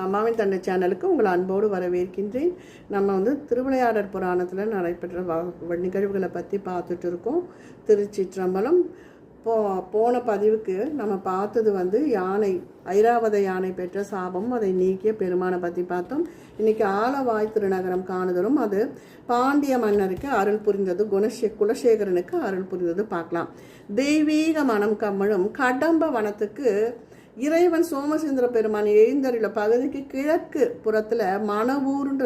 அம்மாவின் தந்தை சேனலுக்கு உங்களை அன்போடு வரவேற்கின்றேன். நம்ம திருவிளையாடற் புராணத்தில் நடைபெற்ற நிகழ்வுகளை பற்றி பார்த்துட்டு இருக்கோம். திருச்சிற்றம்பலம். போன பதிவுக்கு நம்ம பார்த்தது யானை, ஐராவத யானை பெற்ற சாபம், அதை நீக்கிய பெருமானை பற்றி பார்த்தோம். இன்னைக்கு ஆலவாய் திருநகரம் காணுதலும் அது பாண்டிய மன்னருக்கு அருள் புரிந்தது, குலசேகரனுக்கு அருள் புரிந்தது பார்க்கலாம். தெய்வீக மனம் கமழும் கடம்ப வனத்துக்கு இறைவன் சோமசுந்தர பெருமான் எழுந்தருள பகுதிக்கு கிழக்கு புறத்தில் மணவூர்ன்ற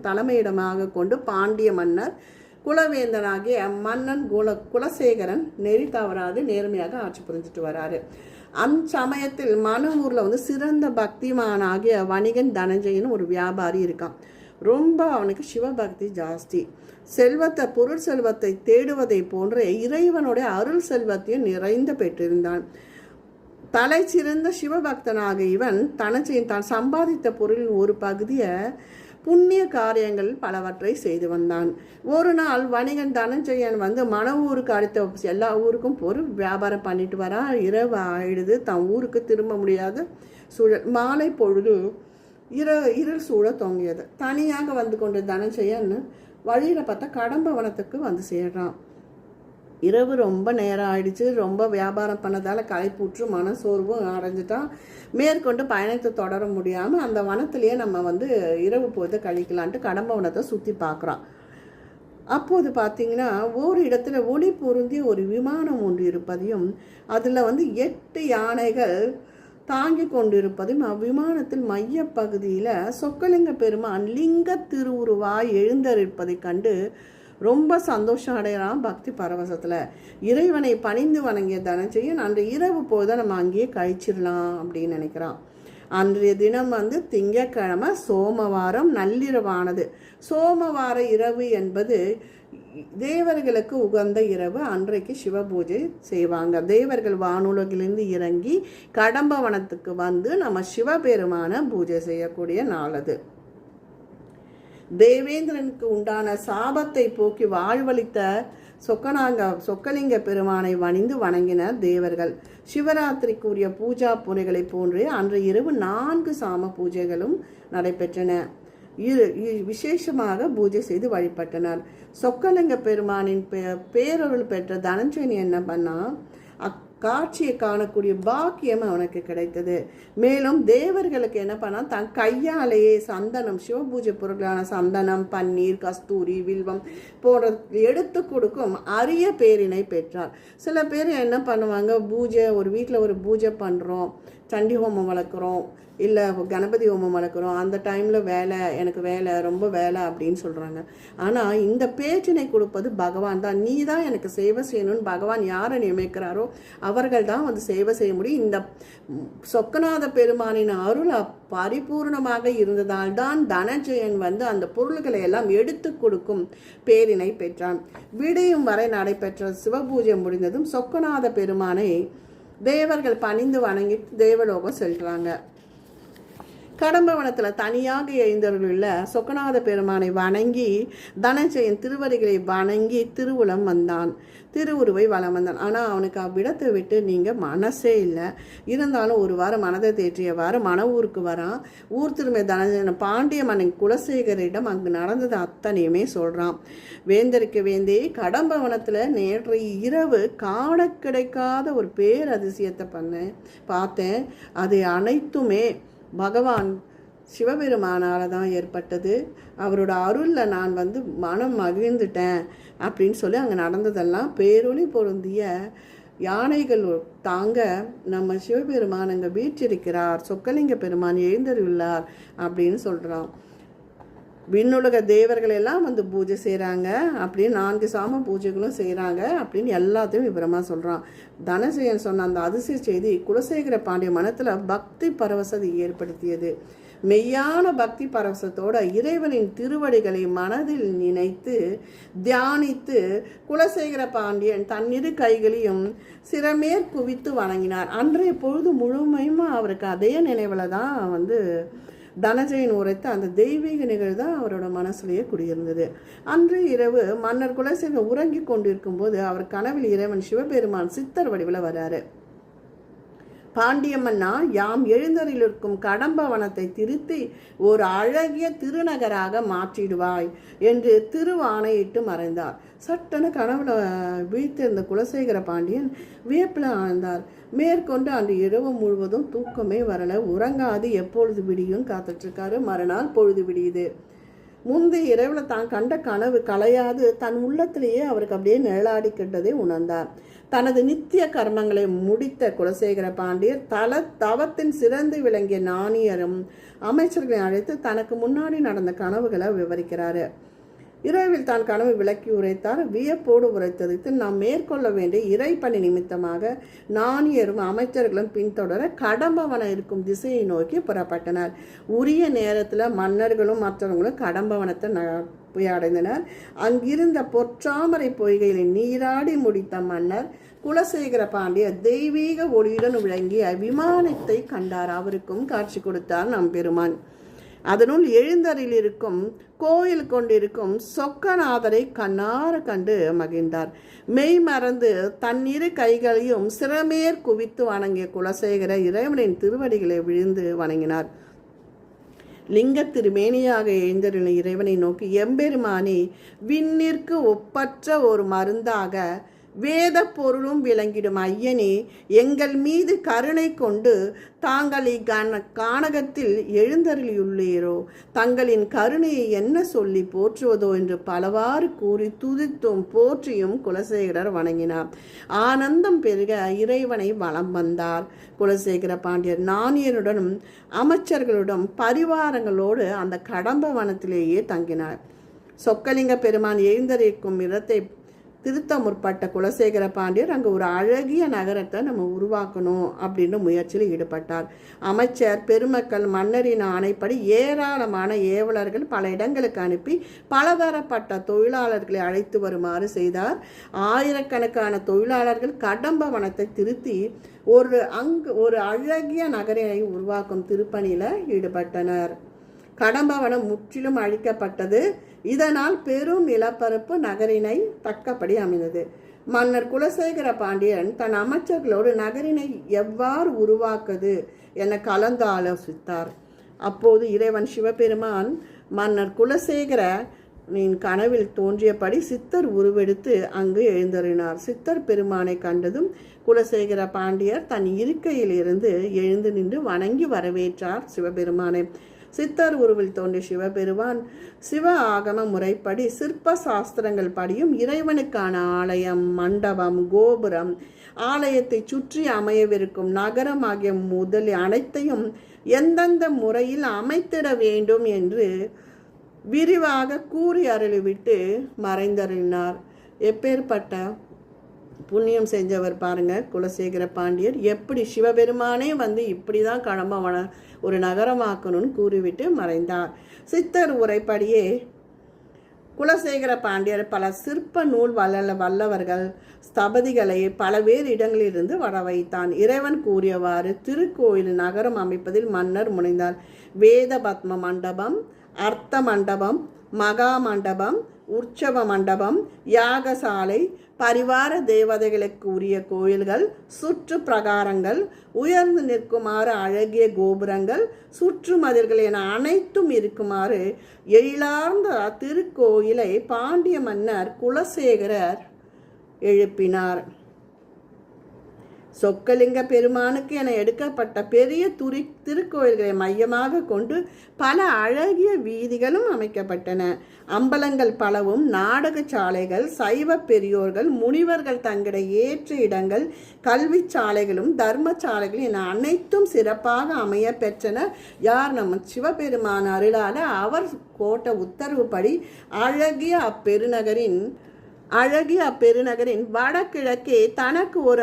தலைமையிடமாக கொண்டு பாண்டிய மன்னர் குலவேந்தனாகிய மன்னன் குலசேகரன் நெறி தவறாது நேர்மையாக ஆட்சி புரிஞ்சிட்டு வராரு. அச்சமயத்தில் மணவூரில் சிறந்த பக்திமானாகிய வணிகன் தனஞ்சயன் ஒரு வியாபாரி இருக்கான். ரொம்ப அவனுக்கு சிவபக்தி ஜாஸ்தி. பொருள் செல்வத்தை தேடுவதை போன்ற இறைவனுடைய அருள் செல்வத்தையும் நிறைந்து பெற்றிருந்தான். தலை சிறந்த சிவபக்தனாக இவன் தனஞ்சயன் தான் சம்பாதித்த பொருளின் ஒரு பகுதியை புண்ணிய காரியங்கள் பலவற்றை செய்து வந்தான். ஒரு நாள் வணிகன் தனஞ்சயன் மணவூருக்கு அடுத்த எல்லா ஊருக்கும் பொருள் வியாபாரம் பண்ணிட்டு வரா. இரவு ஆயிடுது, தன் ஊருக்கு திரும்ப முடியாத சூழல். மாலை பொழுது இருள் சூழ தொங்கியது. தனியாக கொண்ட தனஞ்சயன் வழியில் பார்த்தா கடம்ப வனத்துக்கு சேர்றான். இரவு ரொம்ப நேரம் ஆயிடுச்சு. ரொம்ப வியாபாரம் பண்ணதால் களைப்புற்று மனசோர்வும் அடைஞ்சிட்டான். மேற்கொண்டு பயணத்தை தொடர முடியாமல் அந்த வனத்திலேயே நம்ம இரவு பொழுது கழிக்கலான்ட்டு கடம்ப வனத்தை சுற்றி பார்க்குறான். அப்போது பார்த்தீங்கன்னா ஒரு இடத்துல ஒளி பொருந்திய ஒரு விமானம் ஒன்று இருப்பதையும் அதில் 8 யானைகள் தாங்கி கொண்டிருப்பதையும் அவ்விமானத்தில் மையப்பகுதியில் சொக்கலிங்க பெருமான் லிங்க திருவுருவாய் எழுந்தரிப்பதை கண்டு ரொம்ப சந்தோஷம் அடைகிறான். பக்தி பரவசத்தில் இறைவனை பணிந்து வணங்கிய தனஞ்சயன் அன்று இரவு போது நம்ம அங்கேயே கழிச்சிடலாம் அப்படின்னு நினைக்கிறான். அன்றைய தினம் திங்கட்கிழமை சோமவாரம் நள்ளிரவானது. சோமவார இரவு என்பது தேவர்களுக்கு உகந்த இரவு. அன்றைக்கு சிவ பூஜை செய்வாங்க. தேவர்கள் வானுலகிலிருந்து இறங்கி கடம்பவனத்துக்கு நம்ம சிவபெருமான பூஜை செய்யக்கூடிய நாள் அது. தேவேந்திரனுக்கு உண்டான சாபத்தை போக்கி வாழ்வளித்த சொக்கலிங்க பெருமானை வணங்கினர் தேவர்கள். சிவராத்திரிக்குரிய பூஜா புனைகளை போன்றே அன்று இரவு 4 சாம பூஜைகளும் நடைபெற்றன. விசேஷமாக பூஜை செய்து வழிபட்டனர். சொக்கலிங்க பெருமானின் பேரருள் பெற்ற தனஞ்சயன் என்ன பண்ணா, காட்சியை காணக்கூடிய பாக்கியம் அவனுக்கு கிடைத்தது. மேலும் தேவர்களுக்கு என்ன பண்ணா, தன் கையாலேயே சந்தனம், சிவபூஜை பொருட்களான சந்தனம், பன்னீர், கஸ்தூரி, வில்வம் போன்ற எடுத்து கொடுக்கும் அரிய பேரினை பெற்றார். சில பேர் என்ன பண்ணுவாங்க, ஒரு வீட்டில் ஒரு பூஜை பண்ணுறோம், சண்டி ஹோமம் வளர்க்குறோம், இல்லை கணபதி ஹோமம் வளர்க்குறோம், அந்த டைமில் எனக்கு ரொம்ப வேலை அப்படின்னு சொல்கிறாங்க. ஆனால் இந்த பேச்சினை கொடுப்பது பகவான் தான். நீ தான் எனக்கு சேவை செய்யணும்னு பகவான் யாரை நியமிக்கிறாரோ அவர்கள் தான் சேவை செய்ய முடியும். இந்த சொக்கநாத பெருமானின் அருள் பரிபூர்ணமாக இருந்ததால் தான் தனஞ்சயன் அந்த பொருள்களை எல்லாம் எடுத்து கொடுக்கும் பேரினை பெற்றான். விடியும் வரை நடைபெற்ற சிவபூஜை முடிந்ததும் சொக்கநாத பெருமானை தேவர்கள் பணிந்து வணங்கி தேவலோகம் செல்றாங்க. கடம்பவனத்தில் தனியாக எழுந்தருளுள்ள சொக்கநாத பெருமானை வணங்கி தனஞ்சயன் திருவடிகளை வணங்கி திருவுருவை வலம் வந்தான். ஆனால் அவனுக்கு அவ்விடத்தை விட்டு மனசே இல்லை. இருந்தாலும் ஒரு வாரம் மனதை தேற்றியவாறு மணவூருக்கு வரான். ஊர் திரும்ப தனஞ்சயன் பாண்டிய மன்னன் குலசேகரிடம் அங்கு நடந்தது அத்தனையுமே சொல்கிறான். வேந்தருக்கு வேந்தே, கடம்பவனத்தில் நேற்று இரவு காண கிடைக்காத ஒரு பேரதிசயத்தை பார்த்தேன். அது அனைத்துமே பகவான் சிவபெருமானால் தான் ஏற்பட்டது. அவரோட அருளில் நான் மனம் மகிழ்ந்துட்டேன் அப்படின்னு சொல்லி அங்கே நடந்ததெல்லாம் பேரொளி பொருந்திய யானைகள் தாங்க நம்ம சிவபெருமான் அங்கே வீற்றிருக்கிறார், சொக்கலிங்க பெருமான் எழுந்தருள்ளார் அப்படின்னு சொல்கிறான். விண்ணுலக தேவர்கள் எல்லாம் பூஜை செய்கிறாங்க அப்படின்னு 4 சாம பூஜைகளும் செய்கிறாங்க அப்படின்னு எல்லாத்தையும் விவரமாக சொல்கிறான். தனஞ்சயன் சொன்ன அந்த அதிசய செய்தி குலசேகர பாண்டிய மனத்தில் பக்தி பரவசத்தை ஏற்படுத்தியது. மெய்யான பக்தி பரவசத்தோட இறைவனின் திருவடிகளை மனதில் நினைத்து தியானித்து குலசேகர பாண்டியன் தன்னிரு கைகளையும் சிறமேற் குவித்து வணங்கினார். அன்றைய பொழுது முழுமையும் அவருக்கு அதே நினைவில் தான் தனஞ்சயன் உரைத்த அந்த தெய்வீக நிகழ்வு தான் அவரோட மனசுலேயே குடியிருந்தது. அன்று இரவு மன்னர் குலசேகரன் உறங்கி கொண்டிருக்கும் போது அவர் கனவில் இறைவன் சிவபெருமான் சித்தர் வடிவில் வராரு. பாண்டியம்மன்னா, யாம் எழுந்தரிலிருக்கும் கடம்பவனத்தை திருத்தி ஒரு அழகிய திருநகராக மாற்றிடுவாய் என்று திருவாணையிட்டு மறைந்தார். சட்டென கனவுல வீழ்த்திருந்த குலசேகர பாண்டியன் வியப்பில் ஆழ்ந்தார். மேற்கொண்டு அன்று இரவு முழுவதும் தூக்கமே வரல. உறங்காது எப்பொழுது விடியும் காத்துட்டு இருக்காரு. மறுநாள் பொழுது விடியுது. முந்தைய இரவில் தான் கண்ட கனவு கலையாது தன் உள்ளத்திலேயே அவருக்கு அப்படியே நிழலாடிக்கிட்டதை உணர்ந்தார். தனது நித்திய கர்மங்களை முடித்த குலசேகர பாண்டியர் தவத்தின் சிறந்து விளங்கிய நாணியரும் அமைச்சர்களை அழைத்து தனக்கு முன்னாடி நடந்த கனவுகளை விவரிக்கிறாரு. இரவில் தான் கனவு விளக்கி உரைத்தார். வியப்போடு உரைத்தது நாம் மேற்கொள்ள வேண்டிய இறைப்பணி நிமித்தமாக நாணியரும் அமைச்சர்களும் பின்தொடர கடம்பவனம் இருக்கும் திசையை நோக்கி புறப்பட்டனர். உரிய நேரத்தில் மன்னர்களும் மற்றவர்களும் கடம்பவனத்தை போய் அடைந்தனர். அங்கிருந்த பொற்றாமரை பொய்கையில் நீராடி முடித்த மன்னர் குலசேகர பாண்டியர் தெய்வீக ஒளியுடன் விளங்கிய விமானத்தை கண்டார். அவருக்கும் காட்சி கொடுத்தார் நம் பெருமான். அதனுள் எழுந்தரில் இருக்கும் கோயில் கொண்டிருக்கும் சொக்கநாதரை கண்ணார கண்டு மகிழ்ந்தார். மெய் மறந்து தன்னிரு கைகளையும் சிறமேற் குவித்து வணங்கிய குலசேகர இறைவனின் திருவடிகளை விழுந்து வணங்கினார். லிங்க திருமேனியாக எழுந்தருளின இறைவனை நோக்கி, எம்பெருமானே, விண்ணிற்கு ஒப்பற்ற ஒரு மருந்தாக வேத பொருளும் விளங்கிடும் ஐயனே, எங்கள் மீது கருணை கொண்டு தாங்கள் கானகத்தில் எழுந்தருளியுள்ளீரோ, தங்களின் கருணையை என்ன சொல்லி போற்றுவதோ என்று பலவாறு கூறி துதித்தும் போற்றியும் குலசேகரர் வணங்கினார். ஆனந்தம் பெருக இறைவனை வலம் வந்தார். குலசேகர பாண்டியர் நாணியருடனும் அமைச்சர்களுடன் பரிவாரங்களோடு அந்த கடம்பவனத்திலேயே தங்கினார். சொக்கலிங்க பெருமான் எழுந்தரிக்கும் இடத்தை திருத்த முற்பட்ட குலசேகர பாண்டியர் அங்கே ஒரு அழகிய நகரத்தை நம்ம உருவாக்கணும் அப்படின்னு முயற்சியில் ஈடுபட்டார். அமைச்சர் பெருமக்கள் மன்னரின் ஆணைப்படி ஏராளமான ஏவலர்கள் பல இடங்களுக்கு அனுப்பி பலதரப்பட்ட தொழிலாளர்களை அழைத்து வருமாறு செய்தார். ஆயிரக்கணக்கான தொழிலாளர்கள் கடம்பவனத்தை திருத்தி ஒரு அழகிய நகரினை உருவாக்கும் திருப்பணியில் ஈடுபட்டனர். கடம்பவனம் முற்றிலும் அழிக்கப்பட்டது. இதனால் பெரும் நிலப்பரப்பு நகரினை தக்கபடி அமைந்தது. மன்னர் குலசேகர பாண்டியன் தன் அமைச்சர்களோடு நகரினை எவ்வாறு உருவாக்குவது என கலந்து ஆலோசித்தார். அப்போது இறைவன் சிவபெருமான் மன்னர் குலசேகரின் கனவில் தோன்றியபடி சித்தர் உருவெடுத்து அங்கு எழுந்தருளினார். சித்தர் பெருமானை கண்டதும் குலசேகர பாண்டியர் தன் இருக்கையில் இருந்து எழுந்து நின்று வணங்கி வரவேற்றார் சிவபெருமானை. சித்தர் உருவில் தோன்றிய சிவபெருமான் சிவ ஆகம முறைப்படி சிற்ப சாஸ்திரங்கள் படியும் இறைவனுக்கான ஆலயம், மண்டபம், கோபுரம், ஆலயத்தை சுற்றி அமையவிருக்கும் நகரம் ஆகிய முதலிய அனைத்தையும் எந்தெந்த முறையில் அமைத்திட வேண்டும் என்று விரிவாக கூறி அருளிவிட்டு மறைந்தருளினார். எப்பேற்பட்ட புண்ணியம் செஞ்சவர் பாருங்க குலசேகர பாண்டியர். எப்படி சிவபெருமானே இப்படிதான் கடம்பவன ஒரு நகரமாக்கணும்னு கூறிவிட்டு மறைந்தார். சித்தர் உரைப்படியே குலசேகர பாண்டியர் பல சிற்ப நூல் வல்லவர்கள் ஸ்தபதிகளை பலவேறு இடங்களிலிருந்து வர வைத்தான். இறைவன் கூறியவாறு திருக்கோயில் நகரம் அமைப்பதில் மன்னர் முனைந்தார். வேத பத்ம மண்டபம், அர்த்த மண்டபம், மகா மண்டபம், உற்சவ மண்டபம், யாகசாலை, பரிவார தேவதைகளுக்கு உரிய கோயில்கள், சுற்று பிரகாரங்கள், உயர்ந்து நிற்குமாறு அழகிய கோபுரங்கள், சுற்று மதில்கள் என அனைத்தும் இருக்குமாறு எழிலார்ந்த திருக்கோயிலை பாண்டிய மன்னர் குலசேகரர் எழுப்பினார். சொக்கலிங்க பெருமானுக்கு என எடுக்கப்பட்ட பெரிய திருக்கோயில்களை மையமாக கொண்டு பல அழகிய வீதிகளும் அமைக்கப்பட்டன. அம்பலங்கள் பலவும், நாடக சாலைகள், சைவ பெரியோர்கள், முனிவர்கள் தங்கிட ஏற்ற இடங்கள், கல்வி சாலைகளும் தர்ம சாலைகள் என அனைத்தும் சிறப்பாக அமைய பெற்றன. யார்? நம்ம சிவபெருமான் அருளால அவர் கோட்ட உத்தரவுப்படி அழகிய அப்பெருநகரின் வடகிழக்கே தனக்கு ஒரு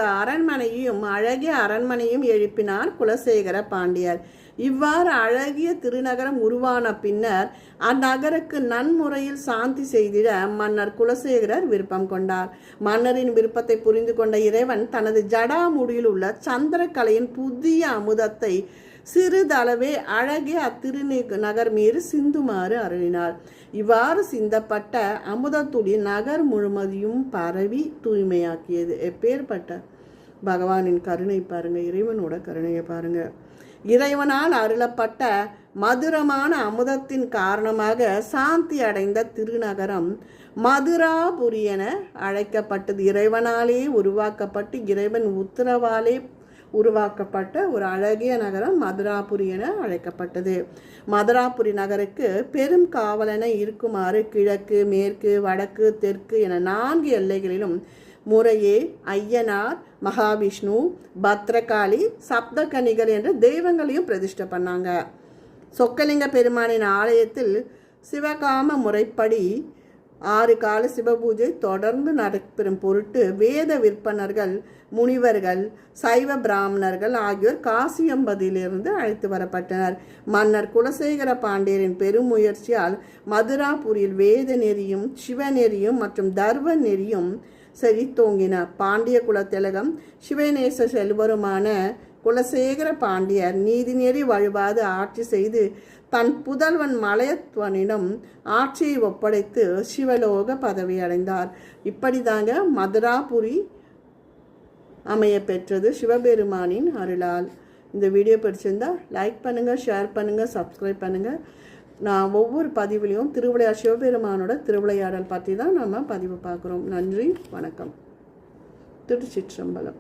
அழகிய அரண்மனையும் எழுப்பினார் குலசேகர பாண்டியர். இவ்வாறு அழகிய திருநகரம் உருவான பின்னர் அந்நகருக்கு நன்முறையில் சாந்தி செய்திட மன்னர் குலசேகரர் விருப்பம் கொண்டார். மன்னரின் விருப்பத்தை புரிந்து கொண்ட இறைவன் தனது ஜடாமுடியில் உள்ள சந்திரக்கலையின் புதிய அமுதத்தை சிறிதளவே அழகிய அத்திருநகர் மீது சிந்துமாறு அருளினார். இவ்வாறு சிந்தப்பட்ட அமுதத்துடைய நகர் முழுவதையும் பரவி தூய்மையாக்கியது. எப்பேற்பட்ட பகவானின் கருணை பாருங்க, இறைவனோட கருணையை பாருங்க. இறைவனால் அருளப்பட்ட மதுரமான அமுதத்தின் காரணமாக சாந்தி அடைந்த திருநகரம் மதுராபுரி என அழைக்கப்பட்டது. இறைவனாலே உருவாக்கப்பட்டு இறைவன் உத்தரவாலே உருவாக்கப்பட்ட ஒரு அழகிய நகரம் மதுராபுரி என அழைக்கப்பட்டது. மதுராபுரி நகருக்கு பெரும் காவலென இருக்குமாறு கிழக்கு, மேற்கு, வடக்கு, தெற்கு என 4 எல்லைகளிலும் முறையே ஐயனார், மகாவிஷ்ணு, பத்ரகாளி, சப்தகனிகள் என்ற தெய்வங்களையும் பிரதிஷ்டை பண்ணாங்க. சொக்கலிங்க பெருமானின் ஆலயத்தில் சிவகாம முறைப்படி 6 கால சிவபூஜை தொடர்ந்து நடைபெறும் பொருட்டு வேத விற்பனர்கள், முனிவர்கள், சைவ பிராமணர்கள் ஆகியோர் காசியம்பதியிலிருந்து அழைத்து வரப்பட்டனர். மன்னர் குலசேகர பாண்டியரின் பெரும் முயற்சியால் மதுராபுரியில் வேத நெறியும் சிவநெறியும் மற்றும் தர்வ நெறியும் செழித்தோங்கின. பாண்டிய குலத்திலகம் சிவநேச செல்வருமான குலசேகர பாண்டியர் நீதிநெறி வழுவாது ஆட்சி செய்து தன் புதல்வன் மலையத்வனிடம் ஆட்சியை ஒப்படைத்து சிவலோக பதவி அடைந்தார். இப்படி தாங்க மதுராபுரி அமைய பெற்றது சிவபெருமானின் அருளால். இந்த வீடியோ பிடிச்சிருந்தா லைக் பண்ணுங்கள், ஷேர் பண்ணுங்கள், சப்ஸ்கிரைப் பண்ணுங்கள். நான் ஒவ்வொரு பதிவுலையும் திருவிளையாடல் சிவபெருமானோட திருவிளையாடல் பற்றி தான் நம்ம பதிவு பார்க்குறோம். நன்றி, வணக்கம். திருச்சிற்றம்பலம்.